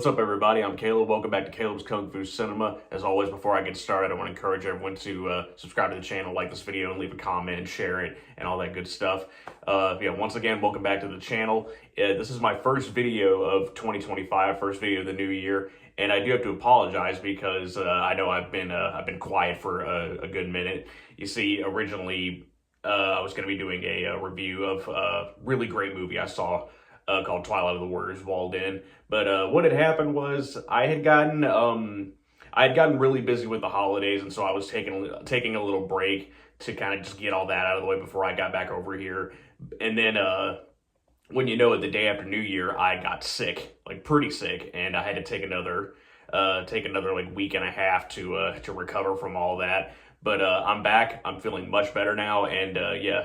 What's up, everybody? I'm Caleb. Welcome back to Caleb's Kung Fu Cinema. As always, before I get started, I want to encourage everyone to subscribe to the channel, like this video, and leave a comment, share it, and all that good stuff. Once again, welcome back to the channel. This is my first video of 2025, first video of the new year, and I do have to apologize because I know I've been quiet for a good minute. You see, originally I was going to be doing a review of a really great movie I saw called Twilight of the Warriors Walled In. But what had happened was I had gotten really busy with the holidays, and so I was taking a little break to kind of just get all that out of the way before I got back over here. And then when you know it, the day after New Year, I got sick, like pretty sick, and I had to take another like week and a half to recover from all that. But I'm back. I'm feeling much better now, and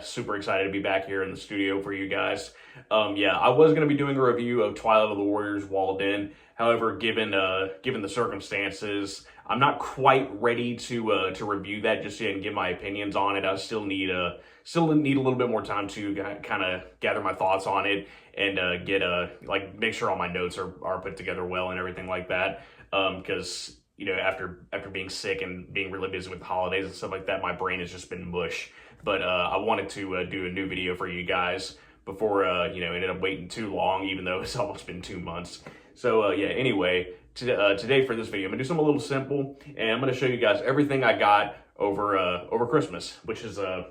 super excited to be back here in the studio for you guys. I was going to be doing a review of Twilight of the Warriors Walled In. However, given the circumstances, I'm not quite ready to review that just yet and give my opinions on it. I still need a little bit more time to kind of gather my thoughts on it and make sure all my notes are put together well and everything like that. Because after being sick and being really busy with the holidays and stuff like that, my brain has just been mush. But I wanted to do a new video for you guys before ended up waiting too long, even though it's almost been 2 months. So anyway, today for this video, I'm gonna do something a little simple, and I'm gonna show you guys everything I got over Christmas, which is a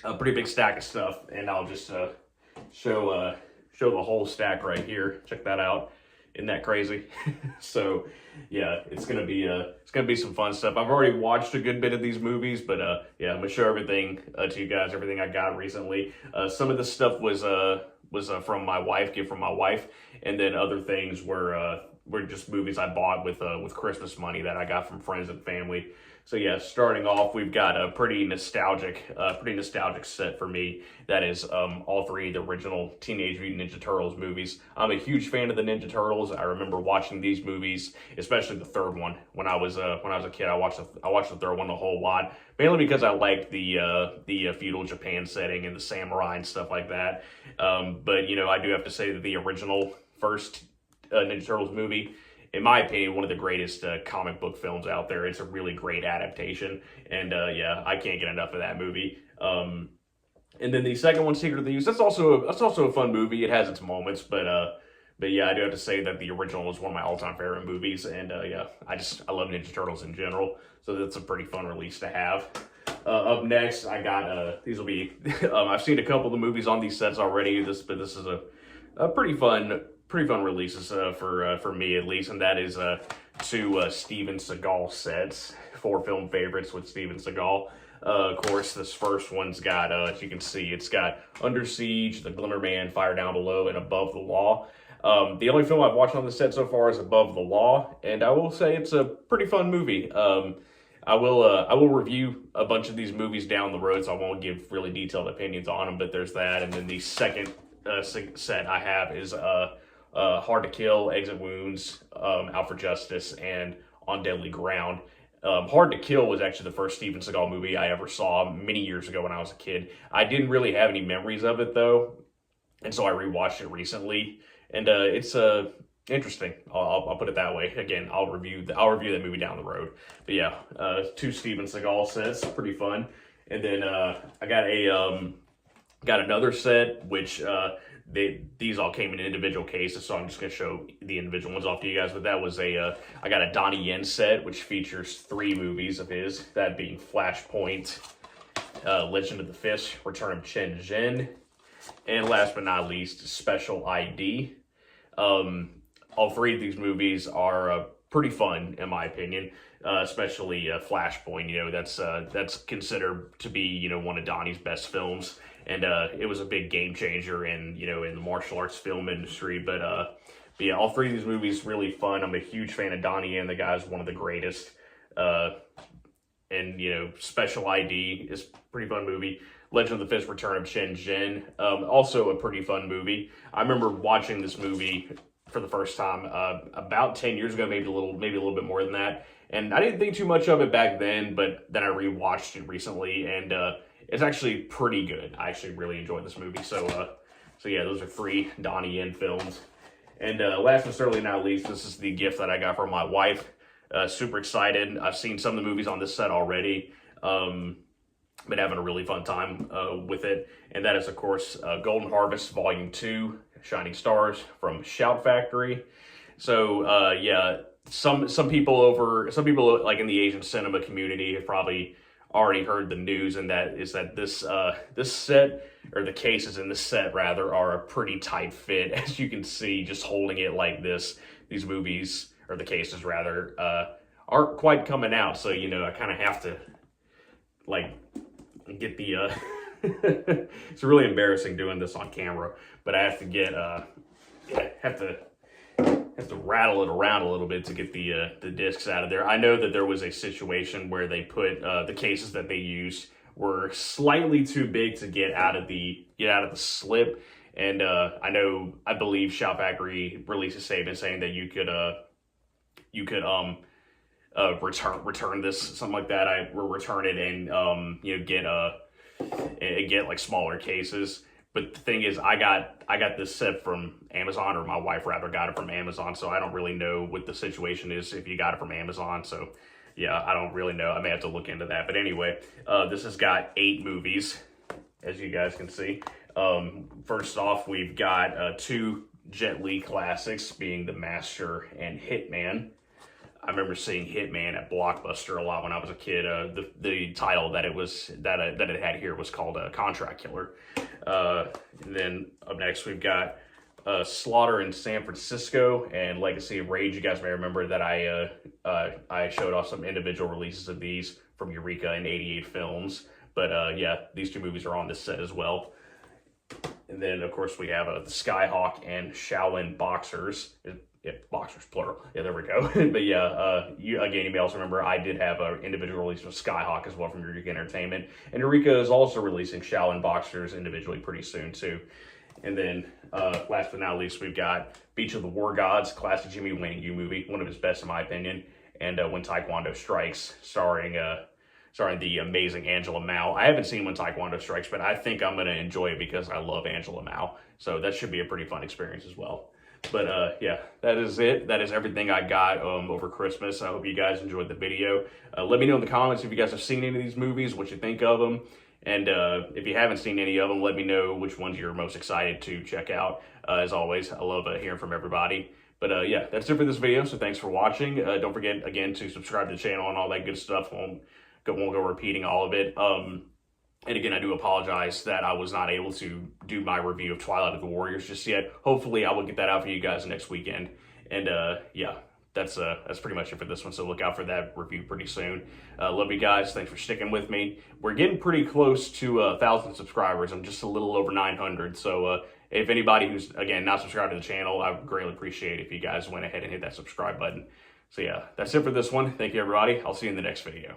pretty big stack of stuff, and I'll just show the whole stack right here. Check that out. Isn't that crazy? So yeah, it's gonna be some fun stuff. I've already watched a good bit of these movies, but I'm gonna show everything to you guys, everything I got recently. Some of this stuff was from my wife, gift from my wife, and then other things were just movies I bought with Christmas money that I got from friends and family. So yeah, starting off, we've got a pretty nostalgic set for me. That is all three of the original Teenage Mutant Ninja Turtles movies. I'm a huge fan of the Ninja Turtles. I remember watching these movies, especially the third one. When I was a kid, I watched the third one a whole lot, mainly because I liked the feudal Japan setting and the samurai and stuff like that. But I do have to say that the original first Ninja Turtles movie, in my opinion, one of the greatest comic book films out there. It's a really great adaptation, and I can't get enough of that movie. And then the second one, Secret of the Use, that's also a fun movie. It has its moments, but I do have to say that the original is one of my all-time favorite movies, and I love Ninja Turtles in general, so that's a pretty fun release to have. Up next, I got these will be I've seen a couple of the movies on these sets already. This is a pretty fun releases for me, at least, and that is two Steven Seagal sets, 4 film favorites with Steven Seagal. Of course, this first one's got, as you can see, it's got Under Siege, The Glimmer Man, Fire Down Below, and Above the Law. The only film I've watched on the set so far is Above the Law, and I will say it's a pretty fun movie. I will review a bunch of these movies down the road, so I won't give really detailed opinions on them, but there's that. And then the second set I have is Hard to Kill, Exit Wounds, Out for Justice, and On Deadly Ground. Hard to Kill was actually the first Steven Seagal movie I ever saw many years ago when I was a kid. I didn't really have any memories of it, though, and so I rewatched it recently, and it's interesting. I'll put it that way. Again, I'll review that movie down the road. But yeah, 2 Steven Seagal sets, pretty fun. And then I got another set, which these all came in individual cases, so I'm just going to show the individual ones off to you guys. But that was I got a Donnie Yen set, which features 3 movies of his, that being Flashpoint, Legend of the Fist, Return of Chen Zhen, and last but not least, Special ID. All 3 of these movies are pretty fun, in my opinion, especially Flashpoint. That's considered to be one of Donnie's best films. And it was a big game changer in the martial arts film industry. But yeah, all 3 of these movies really fun. I'm a huge fan of Donnie Yen. The guy's one of the greatest. And Special ID is a pretty fun movie. Legend of the Fist: Return of Chen Zhen, also a pretty fun movie. I remember watching this movie for the first time about 10 years ago, maybe a little bit more than that. And I didn't think too much of it back then, but then I rewatched it recently, and it's actually pretty good. I actually really enjoyed this movie. So yeah, those are 3 Donnie Yen films. And last but certainly not least, this is the gift that I got from my wife. Super excited. I've seen some of the movies on this set already. Been having a really fun time with it. And that is, of course, Golden Harvest Volume 2, Shining Stars from Shout Factory. So, yeah, some people like in the Asian cinema community have probably already heard the news, and that is that this set, or the cases in this set rather, are a pretty tight fit. As you can see, just holding it like this, these movies, or the cases rather, aren't quite coming out. So, you know, I kind of have to like get the it's really embarrassing doing this on camera, but I have to get have to rattle it around a little bit to get the discs out of there. I know that there was a situation where they put the cases that they used were slightly too big to get out of the slip, and I believe Shout Factory released a statement saying that you could return this, something like that. I will return it and you know, get like smaller cases. But the thing is, I got this set from Amazon, or my wife rather got it from Amazon, so I don't really know what the situation is if you got it from Amazon. So yeah, I don't really know. I may have to look into that. But anyway, this has got 8 movies, as you guys can see. First off, we've got 2 Jet Li classics, being The Master and Hitman. I remember seeing Hitman at Blockbuster a lot when I was a kid. The title that it had here was called Contract Killer. And then up next we've got Slaughter in San Francisco and Legacy of Rage. You guys may remember that I showed off some individual releases of these from Eureka and 88 Films. But yeah, these 2 movies are on this set as well. And then of course we have the Skyhawk and Shaolin Boxers. Yeah, Boxers, plural. Yeah, there we go. But yeah, you may also remember I did have an individual release of Skyhawk as well from Eureka Entertainment. And Eureka is also releasing Shaolin Boxers individually pretty soon too. And then last but not least, we've got Beach of the War Gods, classic Jimmy Wang Yu movie, one of his best in my opinion. And When Taekwondo Strikes, starring the amazing Angela Mao. I haven't seen When Taekwondo Strikes, but I think I'm going to enjoy it because I love Angela Mao. So that should be a pretty fun experience as well. But yeah, that is it. That is everything I got over Christmas. I hope you guys enjoyed the video. Let me know in the comments if you guys have seen any of these movies, what you think of them. And if you haven't seen any of them, let me know which ones you're most excited to check out. As always, I love hearing from everybody. But yeah, that's it for this video. So thanks for watching. Don't forget, again, to subscribe to the channel and all that good stuff. Won't go repeating all of it. And again, I do apologize that I was not able to do my review of Twilight of the Warriors just yet. Hopefully, I will get that out for you guys next weekend. And yeah, that's pretty much it for this one. So look out for that review pretty soon. Love you guys. Thanks for sticking with me. We're getting pretty close to 1,000 subscribers. I'm just a little over 900. So if anybody who's, again, not subscribed to the channel, I would greatly appreciate it if you guys went ahead and hit that subscribe button. So yeah, that's it for this one. Thank you, everybody. I'll see you in the next video.